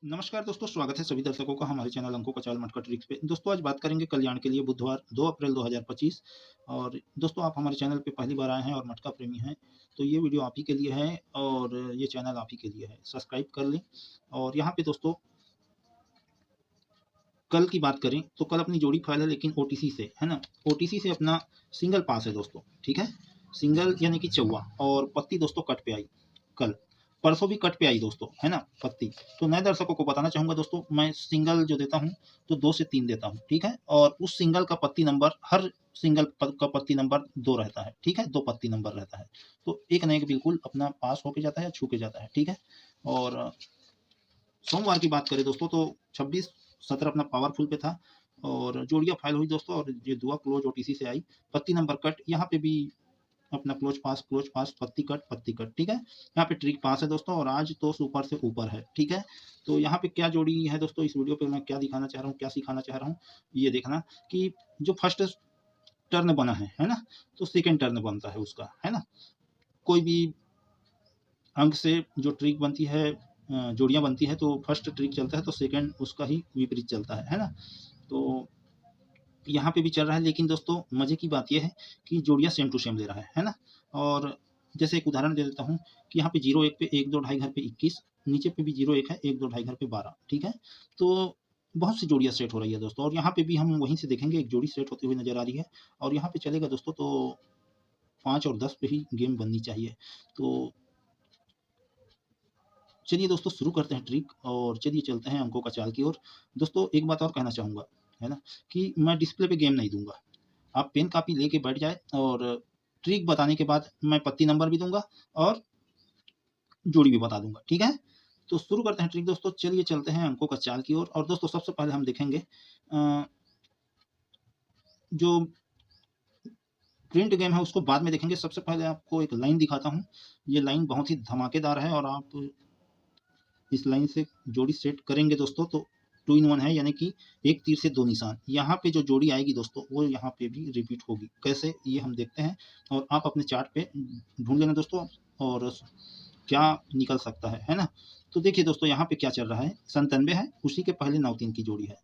नमस्कार दोस्तों, स्वागत है सभी दर्शकों का हमारे चैनल अंकों का चाल मटका ट्रिक्स पे। दोस्तों आज बात करेंगे कल्याण के लिए बुधवार 2 अप्रैल 2025। और दोस्तों आप हमारे चैनल पे पहली बार आए हैं और मटका प्रेमी हैं, तो ये वीडियो आप ही के लिए है और ये चैनल आप ही के लिए है। सब्सक्राइब कर लें। और यहाँ पे दोस्तों कल की बात करें तो कल अपनी जोड़ी फाइल है, लेकिन ओटीसी से है ना। ओटीसी से अपना सिंगल पास है दोस्तों, ठीक है। सिंगल यानी कि चौवा, और पत्ती दोस्तों कट पे आई कल। परसों भी कट पे आई दोस्तों, है ना पत्ती। तो नए दर्शकों को बताना चाहूंगा दोस्तों, मैं सिंगल जो देता हूं तो 2 से 3 देता हूं, ठीक है। और उस सिंगल का पत्ती नंबर, हर सिंगल का पत्ती नंबर 2 रहता है, ठीक है। 2 पत्ती नंबर रहता है, तो एक न एक बिल्कुल अपना पास होके जाता है, छू के जाता है, ठीक है। और सोमवार की बात करें दोस्तों तो 26-17 अपना पावरफुल पे था और जोड़ियां फाइल हुई दोस्तों, और ये दुआ क्लोज ओटीसी से आई। पत्ती नंबर कट, यहाँ पे भी अपना क्लोज पास पत्ती कट, ठीक है। यहाँ पे ट्रिक पास है दोस्तों, और आज तो सुपर से ऊपर है, ठीक है। तो यहाँ पे क्या जोड़ी है दोस्तों, इस वीडियो पे मैं क्या दिखाना चाह रहा हूँ, क्या सिखाना चाह रहा हूँ, ये देखना कि जो फर्स्ट टर्न बना है ना, तो सेकेंड टर्न बनता है उसका, है ना। कोई भी अंक से जो ट्रिक बनती है, जोड़ियां बनती है, तो फर्स्ट ट्रिक चलता है तो सेकंड उसका ही विपरीत चलता है ना। तो यहाँ पे भी चल रहा है, लेकिन दोस्तों मजे की बात यह है कि जोड़ियां सेम टू सेम ले रहा है ना। और जैसे एक उदाहरण दे देता हूँ कि यहाँ पे 0-1 पे 1-2 ढाई घर पे 21, नीचे पे भी 0-1 है, 1-2 ढाई घर पे 12, ठीक है। तो बहुत सी जोड़ियां सेट हो रही है दोस्तों, और यहाँ पे भी हम वहीं से देखेंगे एक जोड़ी सेट होती हुई नजर आ रही है। और यहाँ पे चलेगा दोस्तों तो 5 और 10 पे ही गेम बननी चाहिए। तो चलिए दोस्तों शुरू करते हैं ट्रिक, और चलिए चलते हैं अंकों का चाल की ओर। दोस्तों एक बात और कहना चाहूँगा, है ना, कि मैं डिस्प्ले पे गेम नहीं दूंगा। आप पेन कापी लेके बैठ जाए, और ट्रिक बताने के बाद मैं पत्ती नंबर भी दूंगा और जोड़ी भी बता दूंगा, ठीक है। तो शुरू करते हैं ट्रिक दोस्तों, चलिए चलते हैं अंकों का चाल की ओर। और दोस्तों सबसे पहले हम देखेंगे जो प्रिंट गेम है उसको बाद में देखेंगे। सबसे पहले आपको एक लाइन दिखाता हूँ। ये लाइन बहुत ही धमाकेदार है, और आप इस लाइन से जोड़ी सेट करेंगे दोस्तों तो 2 इन 1 है, यानी कि एक तीर से 2 निशान। यहाँ पे जो जोड़ी आएगी दोस्तों वो यहाँ पे भी रिपीट होगी, कैसे ये हम देखते हैं। और आप अपने चार्ट पे ढूंढ लेना दोस्तों, और क्या निकल सकता है ना। तो देखिए दोस्तों यहाँ पे क्या चल रहा है, 97 है, उसी के पहले 9-3 की जोड़ी है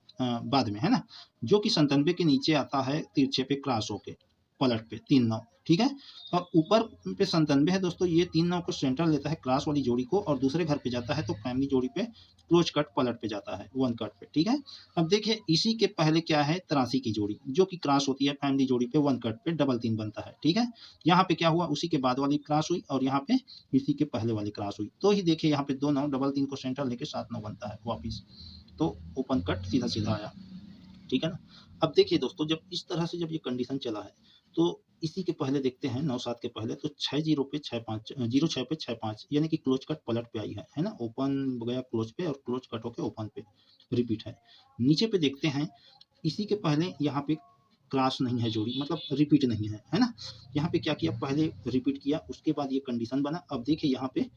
बाद में, है ना। जो कि 97 के नीचे आता है तिरछे पे क्रॉस होके पलट पे 3-9, ठीक है। और ऊपर पे 97 है दोस्तों, ये 3-9 को सेंटर लेता है क्रॉस वाली जोड़ी को, और दूसरे घर पे जाता है तो फैमिली जोड़ी पे क्लोज कट पलट पे जाता है 1 कट पे, ठीक है। अब देखिए इसी के पहले क्या है, 83 की जोड़ी जो कि क्रॉस होती है फैमिली जोड़ी पे 1 कट पे डबल 3 बनता है, ठीक है। यहाँ पे क्या हुआ, उसी के बाद वाली क्रॉस हुई, और यहाँ पे इसी के पहले वाली क्रॉस हुई, तो ही देखिए यहाँ पे 2-9 डबल 3 को सेंटर लेके 7-9 बनता है वापिस। तो ओपन कट सीधा सीधा आया, ठीक है ना। अब देखिए दोस्तों जब इस तरह से जब ये कंडीशन चला है, तो इसी के पहले देखते हैं 9-7 के पहले, तो 6-0 पे 6-5, 0-6 पे 6-5, यानी कि क्लोज कट पलट पे आई है ना। ओपन गया क्लोज पे, और क्लोज कट होके ओपन पे रिपीट है। नीचे पे देखते हैं, इसी के पहले यहाँ पे क्रॉस नहीं है जोड़ी, मतलब रिपीट नहीं है ना। यहाँ पे क्या किया, पहले रिपीट किया, उसके बाद ये कंडीशन बना। अब देखिए यहाँ पे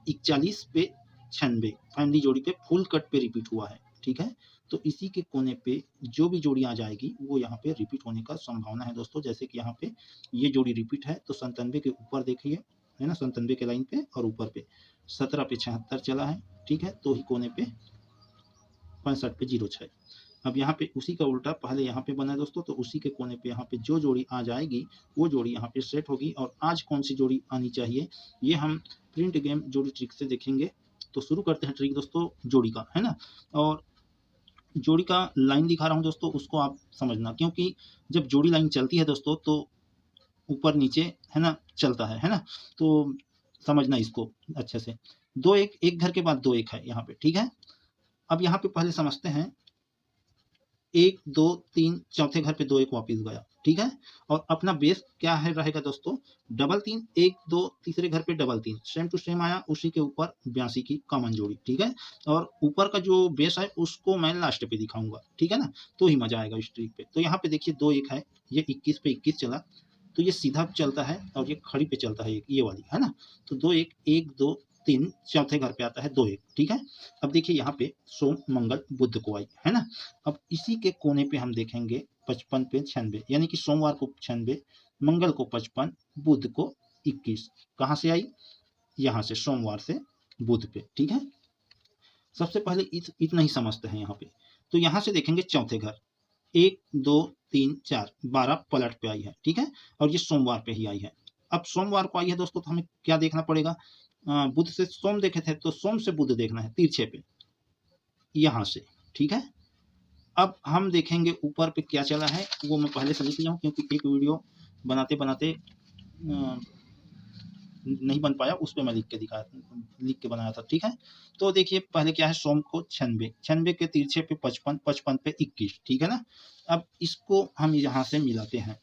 41 पे 96 फैमिली जोड़ी पे फुल कट पे रिपीट हुआ है, ठीक है। तो इसी के कोने पे जो भी जोड़ी आ जाएगी वो यहाँ पे रिपीट होने का संभावना है दोस्तों। जैसे कि यहाँ पे ये जोड़ी रिपीट है, तो 97 के ऊपर देखिए, है ना, 97 के लाइन पे और ऊपर पे 17 पे 76 चला है, ठीक है। तो ही कोने पे 65 पे 06। अब यहाँ पे उसी का उल्टा पहले यहाँ पे बना है दोस्तों, तो उसी के कोने पे यहाँ पे जो जोड़ी आ जाएगी वो जोड़ी यहाँ पे सेट होगी। और आज कौन सी जोड़ी आनी चाहिए ये हम प्रिंट गेम जोड़ी ट्रिक से देखेंगे। तो शुरू करते हैं ट्रिक दोस्तों जोड़ी का, है ना। और जोड़ी का लाइन दिखा रहा हूँ दोस्तों, उसको आप समझना, क्योंकि जब जोड़ी लाइन चलती है दोस्तों तो ऊपर नीचे, है ना, चलता है ना। तो समझना इसको अच्छे से। 2-1, एक घर के बाद 2-1 है यहाँ पे, ठीक है। अब यहाँ पे पहले समझते हैं, 1-2-3 चौथे घर पे 2-1 वापिस गया, ठीक है। और अपना बेस क्या है रहेगा दोस्तों, डबल 3, 1-2 तीसरे घर पे डबल 3 सेम टू सेम आया, उसी के ऊपर 82 की कॉमन जोड़ी, ठीक है। और ऊपर का जो बेस है उसको मैं लास्ट पे दिखाऊंगा, ठीक है ना। तो ही मजा आएगा इस ट्रिक पे। तो यहाँ पे देखिए 2-1 है, ये 21 पे 21 चला, तो ये सीधा चलता है, और ये खड़ी पे चलता है ये वाली, है ना। तो 2-1, 1-2-3 चौथे घर पे आता है 2-1, ठीक है। अब देखिए यहाँ पे सोम मंगल बुध को आई, है ना। अब इसी के कोने पे हम देखेंगे 55 पे 96, यानी कि सोमवार को 96, मंगल को 55, बुध को 21। कहाँ से आई, यहाँ से सोमवार से बुध पे, ठीक है। सबसे पहले इतना ही समझते हैं यहाँ पे। तो यहाँ से देखेंगे चौथे घर 1 2 3 4 12 पलट पे आई है, ठीक है, और ये सोमवार पे ही आई है। अब सोमवार को आई है दोस्तों, तो हमें क्या देखना पड़ेगा, बुध से सोम देखे थे तो सोम से बुध देखना है तिरछे पे यहाँ से, ठीक है। अब हम देखेंगे ऊपर पे क्या चला है, वो मैं पहले से लिख लिया हूँ क्योंकि एक वीडियो बनाते बनाते नहीं बन पाया, उस पर मैं लिख के बनाया था, ठीक है। तो देखिए पहले क्या है, सोम को 96, 96 के तिरछे पे 55, 55 पे 21, ठीक है ना। अब इसको हम यहाँ से मिलाते हैं,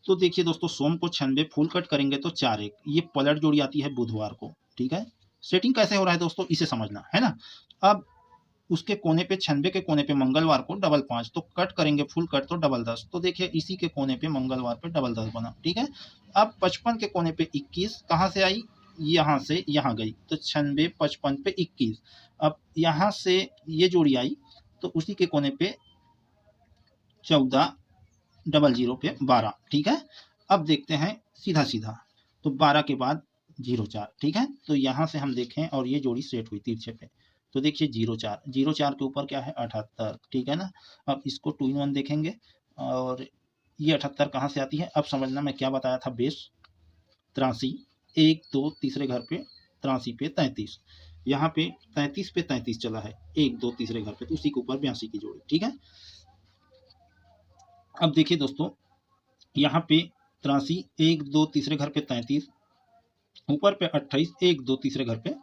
तो देखिए दोस्तों सोम को 96 फुल कट करेंगे तो 4 1, ये पलट जोड़ी आती है बुधवार को, ठीक है। सेटिंग कैसे हो रहा है दोस्तों, इसे समझना है ना। अब उसके कोने पे 96 के कोने पे मंगलवार को डबल 5, तो कट करेंगे फुल कट तो डबल 10, तो देखिए इसी के कोने पे मंगलवार पे डबल 10 बना, ठीक है। अब 55 के कोने पे 21 कहाँ से आई, यहाँ से यहाँ गई, तो 96 55 पे 21। अब यहाँ से ये जोड़ी आई तो उसी के कोने पे 14 00 पे 12, ठीक है। अब देखते हैं सीधा सीधा, तो 12 के बाद 04, ठीक है। तो यहाँ से हम देखें और ये जोड़ी सेट हुई तिरछे पे, तो देखिए 04, 04 के ऊपर क्या है 78, ठीक है ना। अब इसको 2 in 1 देखेंगे और ये 78 कहाँ से आती है, अब समझना मैं क्या बताया था, बेस 83, 1 2 तीसरे घर पे 83 पे 33, यहाँ पे 33 पे 33 चला है, 1 2 तीसरे घर पे, तो उसी के ऊपर 82 की जोड़ी, ठीक है। अब देखिए दोस्तों यहाँ पे 83, 1 2 तीसरे घर पे 33, ऊपर पे 28, 1 2 तीसरे घर पे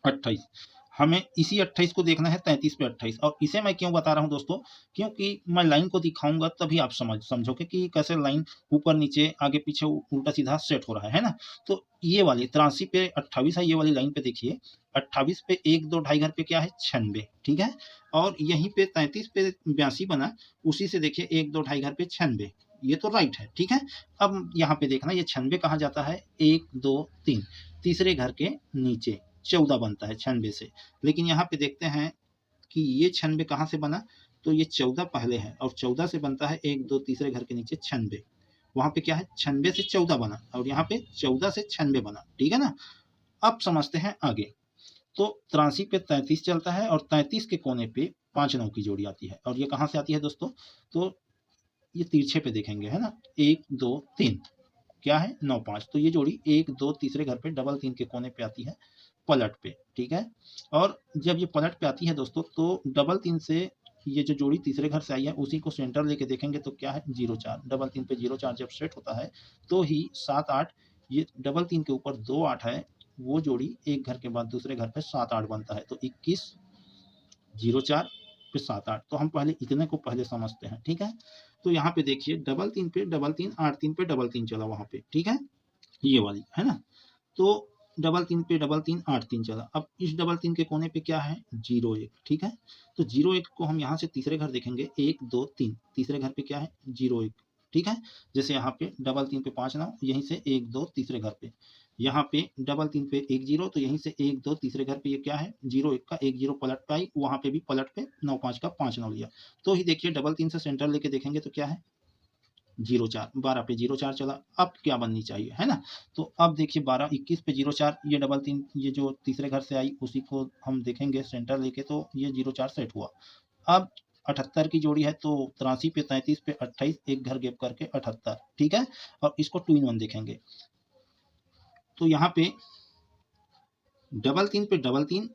28, हमें इसी 28 को देखना है 33 पे 28। और इसे मैं क्यों बता रहा हूं दोस्तों, क्योंकि मैं लाइन को दिखाऊंगा तभी आप समझोगे कि कैसे लाइन ऊपर नीचे आगे पीछे उल्टा सीधा सेट हो रहा है ना। तो ये वाली 83 पे 28 है, ये वाली लाइन पे देखिए 28 पे 1 2 ढाई घर पे क्या है 96, ठीक है। और यहीं पे 33 पे 82 बना, उसी से देखिए 1 2 ढाई घर पे 96, ये तो राइट है, ठीक है। अब यहाँ पे देखना ये 96 कहाँ जाता है, 1 2 3 तीसरे घर के नीचे 14 बनता है 96 से। लेकिन यहाँ पे देखते हैं कि ये 96 कहाँ से बना, तो ये 14 पहले है और 14 से बनता है 1 2 तीसरे घर के नीचे 96, वहां पे क्या है 96 से 14 बना और यहाँ पे 14 से 96 बना, ठीक है ना। अब समझते हैं आगे, तो 83 पे 33 चलता है और 33 के कोने पे 5 9 की जोड़ी आती है, और ये कहाँ से आती है दोस्तों, तो ये तिरछे पे देखेंगे है ना, 1 2 3 क्या है 9 5, तो ये जोड़ी 1 2 तीसरे घर पे डबल 3 के कोने पे आती है पलट पे, ठीक है। और जब ये पलट पे आती है दोस्तों, तो डबल 3 से ये जो जोड़ी तीसरे घर से आई है उसी को सेंटर लेके देखेंगे तो क्या है 04, डबल 3 पे 04 जब सेट होता है तो ही 7 8, ये डबल 3 के ऊपर 2 8 है, वो जोड़ी एक घर के बाद दूसरे घर पे 7 8 बनता है, तो 21 04 पे 7 8, तो हम पहले इतने को पहले समझते हैं, ठीक है। तो यहाँ पे देखिए डबल 3 पे डबल 3 8 3 पे डबल 3 चला वहां पे, ठीक है, ये वाली है ना। तो डबल 3 पे डबल 3 8 3 चला, अब इस डबल 3 के कोने पे क्या है 01, ठीक है। तो 01 को हम यहाँ से तीसरे घर देखेंगे 1 2 3, तीसरे घर पे क्या है 01, ठीक है। जैसे यहाँ पे डबल 3 पे 5 9, यहीं से 1 2 तीसरे घर पे, यहाँ पे डबल 3 पे 1 0, तो यहीं से 1 2 तीसरे घर पे ये क्या है 01 का 1 0 पलट पे आई, वहां पे भी पलट पे 9 5 का 5 9 लिया, तो ही देखिए डबल 3 से सेंटर लेके देखेंगे तो क्या है 04, 12 पे 04 चला, अब क्या बननी चाहिए है ना। तो अब देखिए 12 21 पे 04, ये डबल 3 ये जो तीसरे घर से आई उसी को हम देखेंगे सेंटर लेके, तो ये 04 सेट हुआ। अब 78 की जोड़ी है, तो 83 पे 33 पे 28, एक घर गैप करके 78, ठीक है। और इसको 2 in 1 देखेंगे, तो यहाँ पे डबल 3 पे डबल 3,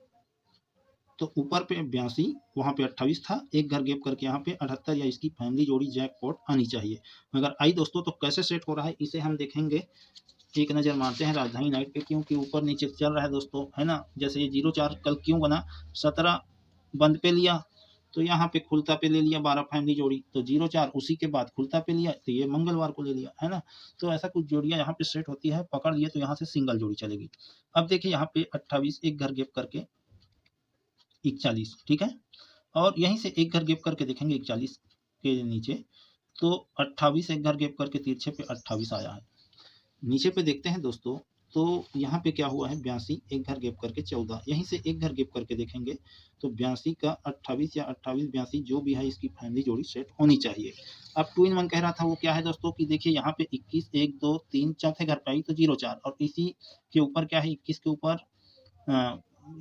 तो ऊपर पे 82, वहां पे 28 था, एक घर गैप करके यहाँ पे 78, या इसकी फैमिली जोड़ी जैकपॉट आनी चाहिए। मगर आई दोस्तों, तो कैसे सेट हो रहा है इसे हम देखेंगे, एक नज़र मारते हैं राजधानी नाइट पे, क्योंकि ऊपर नीचे चल रहा है दोस्तों है ना। जैसे ये 04 कल क्यों बना, 17 बंद पे लिया तो यहाँ पे खुलता पे ले लिया 12 फैमिली जोड़ी, तो 04 उसी के बाद खुलता पे लिया तो ये मंगलवार को ले लिया है ना। तो ऐसा कुछ जोड़ियां यहाँ पे सेट होती है, पकड़ लिए तो यहाँ से सिंगल जोड़ी चलेगी। अब देखिए यहाँ पे 28, एक घर गैप करके 41, ठीक है। और यहीं से एक घर गैप करके देखेंगे 41 के नीचे, तो 28 एक घर गैप करके तिरछे पे 28 आया है। नीचे पे देखते हैं दोस्तों, तो यहाँ पे क्या हुआ है 82, एक घर गैप करके 14, यहीं से एक घर गैप करके देखेंगे तो 82 का 28 या 28 82 जो भी है इसकी फैमिली जोड़ी सेट होनी चाहिए। अब 2 in 1 कह रहा था वो क्या है दोस्तों, कि देखिए यहाँ पे 21 1 2 3 चौथे घर पे आई तो 04, और इसी के ऊपर क्या है 21 के ऊपर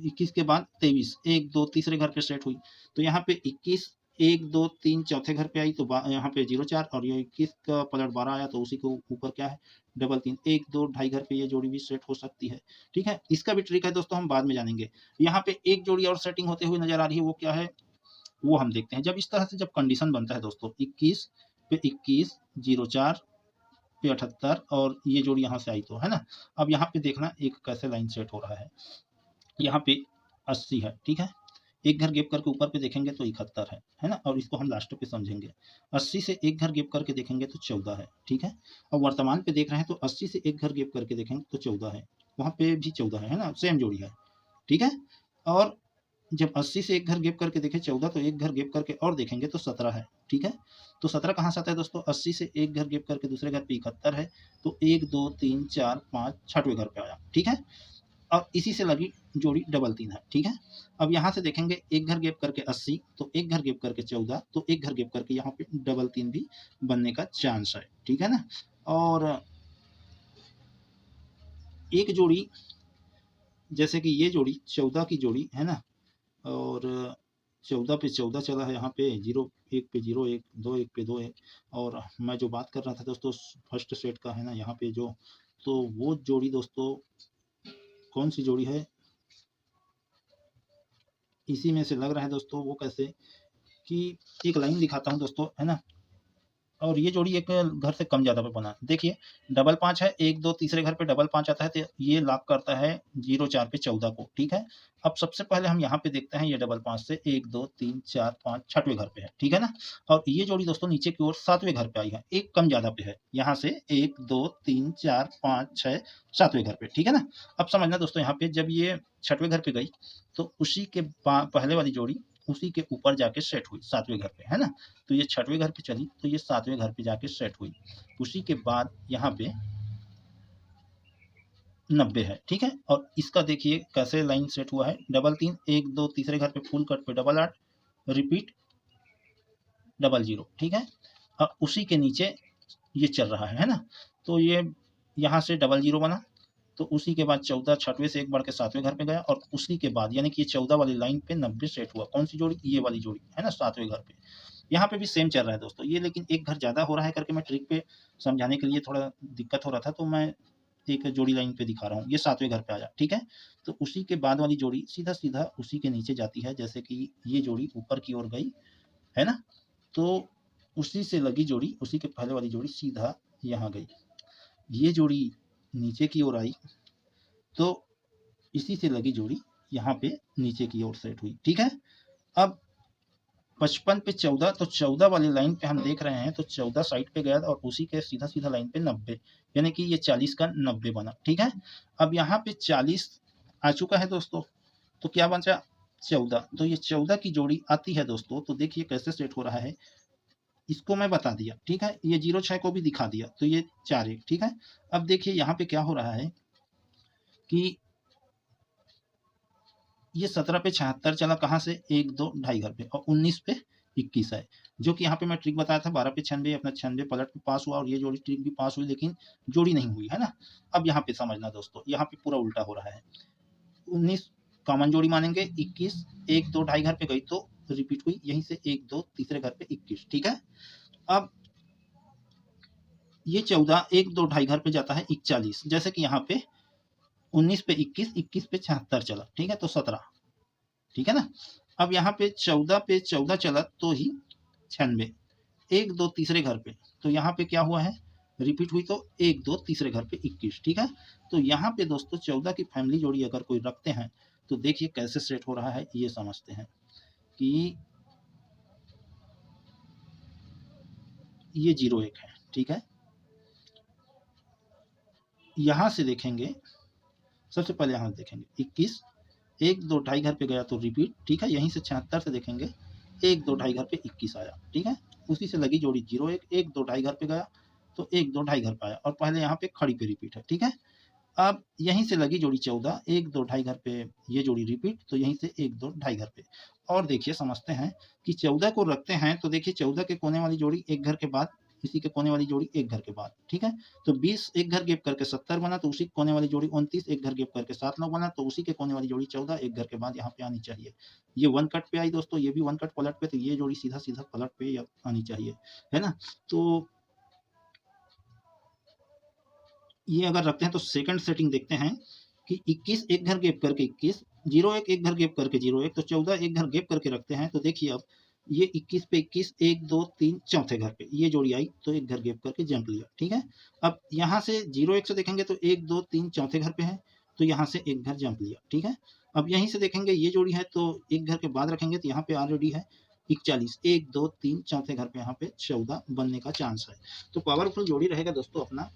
21 के बाद 23, 1 2 तीसरे घर पे सेट हुई, तो यहाँ पे 21 1 2 3 चौथे घर पे आई, तो यहाँ पे 0 4 और ये 21 का पलट 12 आया, तो उसी के ऊपर क्या है डबल 3, 1 2 ढाई घर पे ये जोड़ी भी सेट हो सकती है। ठीक है, इसका भी ट्रिक है दोस्तों, हम बाद में जानेंगे। यहाँ पे एक जोड़ी और सेटिंग होते हुए नजर आ रही है, वो क्या है वो हम देखते हैं। जब इस तरह से जब कंडीशन बनता है दोस्तों 21 पे 21 0 4 पे 78 और ये जोड़ी यहाँ से आई, तो है ना। अब यहाँ पे देखना एक कैसे लाइन सेट हो रहा है, यहाँ पे 80 है, ठीक है, एक घर गैप करके ऊपर पे देखेंगे तो 71 है ना, और इसको हम लास्ट पे समझेंगे। 80 से एक घर गैप करके देखेंगे तो 14 है, ठीक है। अब वर्तमान पे देख रहे हैं तो 80 से एक घर गैप करके देखेंगे तो 14 है, वहाँ पे भी 14 है ना, सेम जोड़ी है, ठीक है। और जब 80 से एक घर गैप करके देखें 14, तो एक घर गैप करके और देखेंगे तो 17 है, ठीक है। तो 17 कहाँ से आता है दोस्तों, 80 से एक घर गैप करके दूसरे घर पे 71 है, तो 1 2 3 4 5 छठवें घर पे आया, ठीक है। और इसी से लगी जोड़ी डबल 3 है, ठीक है। अब यहाँ से देखेंगे एक घर गैप करके 80, तो एक घर गैप करके 14, तो एक घर गैप करके यहाँ पे डबल 3 भी बनने का चांस है, ठीक है ना। और एक जोड़ी जैसे कि ये जोड़ी 14 की जोड़ी है ना, और 14 पे 14 चला है, यहाँ पे 0 1 पे 0 1 2 1 पे 2 1, और मैं जो बात कर रहा था दोस्तों फर्स्ट सेट का है ना, यहाँ पे जो, तो वो जोड़ी दोस्तों कौन सी जोड़ी है, इसी में से लग रहा है दोस्तों। वो कैसे कि एक लाइन दिखाता हूँ दोस्तों, है ना, और ये जोड़ी एक घर से कम ज्यादा पे बना, देखिए डबल 5 है, 1 2 तीसरे घर पे डबल 5 आता है, तो ये लॉक करता है 0 4 पे 14 को, ठीक है। अब सबसे पहले हम यहाँ पे देखते हैं, ये डबल 5 से 1 2 3 4 5 छठवें घर पे है, ठीक है ना। और ये जोड़ी दोस्तों नीचे की ओर 7वें घर पे आई है, एक कम ज्यादा पे है, यहाँ से 1 2 3 4 5 6 7वें घर पे, ठीक है ना। अब समझना दोस्तों, यहाँ पे जब ये छठवें घर पे गई, तो उसी के पहले वाली जोड़ी उसी के ऊपर जाके सेट हुई 7वें घर पे, है ना। तो ये छठवें घर पे चली, तो ये 7वें घर पे जाके सेट हुई, उसी के बाद यहाँ पे 90 है, ठीक है। और इसका देखिए कैसे लाइन सेट हुआ है, डबल 3 1 2 तीसरे घर पे फुल कट पे डबल 8 रिपीट डबल 0, ठीक है। और उसी के नीचे ये चल रहा है ना, तो ये यहाँ से डबल 0 बना, तो उसी के बाद 14 छठवें से एक बढ़ के 7वें घर पे गया, और उसी के बाद यानी कि ये 14 वाली लाइन पे 90 सेट हुआ, कौन सी जोड़ी, ये वाली जोड़ी है ना, 7वें घर पे। यहाँ पे भी सेम चल रहा है दोस्तों ये, लेकिन एक घर ज्यादा हो रहा है करके मैं ट्रिक पे समझाने के लिए थोड़ा दिक्कत हो रहा था, तो मैं एक जोड़ी लाइन पे दिखा रहा हूँ, ये 7वें घर पे आया, ठीक है। तो उसी के बाद वाली जोड़ी सीधा सीधा उसी के नीचे जाती है, जैसे कि ये जोड़ी ऊपर की ओर गई है ना, तो उसी से लगी जोड़ी, उसी के पहले वाली जोड़ी सीधा यहाँ गई, ये जोड़ी नीचे की ओर आई, तो इसी से लगी जोड़ी यहाँ पे नीचे की ओर सेट हुई, ठीक है। अब 55 पे 14, तो 14 वाली लाइन पे हम देख रहे हैं, तो 14 साइड पे गया और उसी के सीधा सीधा लाइन पे 90, यानी कि ये 40 का 90 बना, ठीक है। अब यहाँ पे 40 आ चुका है दोस्तों, तो क्या बचा 14, तो ये 14 की जोड़ी आती है दोस्तों, तो देखिए कैसे सेट हो रहा है, इसको मैं बता दिया, ठीक है। ये 0 6 को भी दिखा दिया, तो ये 4 1, ठीक है। अब देखिए यहाँ पे क्या हो रहा है कि ये 17 पे 76 चला, कहाँ से 1 2 ढाई घर पे, और 19 पे 21 है, जो कि यहाँ पे मैं ट्रिक बताया था 12 पे 96, अपना 96 पलट पे पास हुआ, और ये जोड़ी ट्रिक भी पास हुई, लेकिन जोड़ी नहीं हुई, है ना। अब यहाँ पे समझना दोस्तों, यहाँ पे पूरा उल्टा हो रहा है, 19 कॉमन जोड़ी मानेंगे, 21 1 2 ढाई घर पे गई तो रिपीट हुई, यहीं से 1 2 तीसरे घर पे 21, ठीक है। अब ये 14 1 2 ढाई घर पे जाता है 41, जैसे कि यहाँ पे 19 पे 21 21 पे 76 चला, ठीक है, तो 17, ठीक है ना। अब यहाँ पे 14 चला, तो ही 96 1 2 तीसरे घर पे, तो यहाँ पे क्या हुआ है रिपीट हुई, तो 1 2 तीसरे घर पे 21, ठीक है। तो यहाँ पे दोस्तों 14 की फैमिली जोड़ी अगर कोई रखते हैं, तो देखिए कैसे सेट हो रहा है, ये समझते हैं कि ये 0 1 है, ठीक है। यहाँ से देखेंगे, सबसे पहले यहाँ देखेंगे 21 1 2 ढाई घर पे गया तो रिपीट, ठीक है। यहीं से 76 से देखेंगे 1 2 ढाई घर पे 21 आया, ठीक है। उसी से लगी जोड़ी 0 1 1 2 ढाई घर पे गया, तो 1 2 ढाई घर पे आया, और पहले यहाँ पे खड़ी पे रिपीट है, ठीक है। अब यहीं से लगी जोड़ी 14 1 2 ढाई घर पे, ये जोड़ी रिपीट, तो यहीं से 1 2 ढाई घर पे। और देखिए समझते हैं कि 14 को रखते हैं, तो देखिए 14 के कोने वाली जोड़ी एक घर के बाद इसी के कोने वाली जोड़ी एक घर के बाद, ठीक है। तो 20 एक घर गैप करके 70 बना, तो उसी के कोने वाली जोड़ी 29 एक घर गैप करके 7 9 बना, तो उसी के कोने वाली जोड़ी 14 एक घर के बाद यहाँ पे आनी चाहिए। ये वन कट पे आई दोस्तों, ये भी वन कट पलट पे, तो ये जोड़ी सीधा सीधा पलट पे आनी चाहिए, है ना। तो ये अगर रखते हैं तो सेकंड सेटिंग देखते हैं कि 21 एक घर गैप करके 21, 01 एक घर गैप करके 01, तो 14 एक घर गैप करके रखते हैं। तो देखिए अब ये 21 पे 21, 1 2 3 चौथे घर पे ये जोड़ी आई, तो एक घर गैप करके जंप लिया, ठीक है। अब यहाँ से 01 से देखेंगे तो 1 2 3 चौथे घर पे है, तो यहाँ से एक घर जंप लिया, ठीक है। अब यहीं से देखेंगे ये जोड़ी है, तो एक घर के बाद रखेंगे तो यहाँ पे ऑलरेडी है 41, 1 2 3 चौथे घर पे यहाँ पे 14 बनने का चांस है। तो पावरफुल जोड़ी रहेगा दोस्तों अपना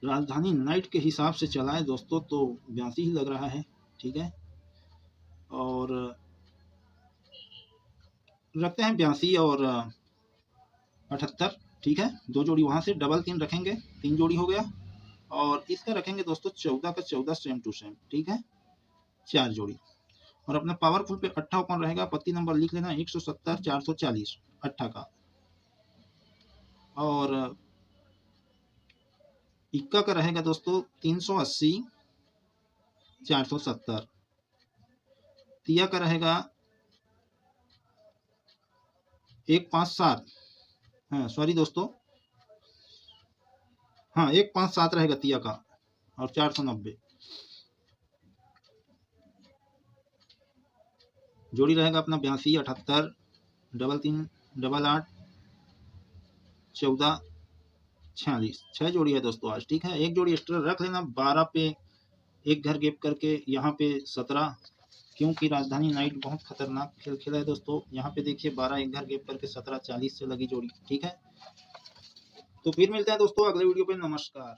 राजधानी नाइट के हिसाब से चला है दोस्तों, तो 82 ही लग रहा है, ठीक है। और रखते हैं 82 और 78, ठीक है। दो जोड़ी वहां से डबल 3 रखेंगे, 3 जोड़ी हो गया। और इसका रखेंगे दोस्तों 14 का 14 सेम टू सेम, ठीक है, 4 जोड़ी। और अपना पावरफुल पे अट्ठा ओपन रहेगा, पत्ती नंबर लिख लेना 170 440 अट्ठा का। और इक्का का रहेगा दोस्तों 380 470। तिया का रहेगा 157, हाँ सॉरी दोस्तों, हाँ 157 रहेगा तिया का, और 490। जोड़ी रहेगा अपना 82 78 डबल 3 डबल 8 14 46, 6 जोड़ी है दोस्तों आज, ठीक है। एक जोड़ी एक्स्ट्रा रख लेना 12 पे एक घर गैप करके यहाँ पे 17, क्योंकि राजधानी नाइट बहुत खतरनाक खेल खेला है दोस्तों। यहाँ पे देखिए 12 एक घर गैप करके 17 40 से लगी जोड़ी, ठीक है। तो फिर मिलते हैं दोस्तों अगले वीडियो पे, नमस्कार।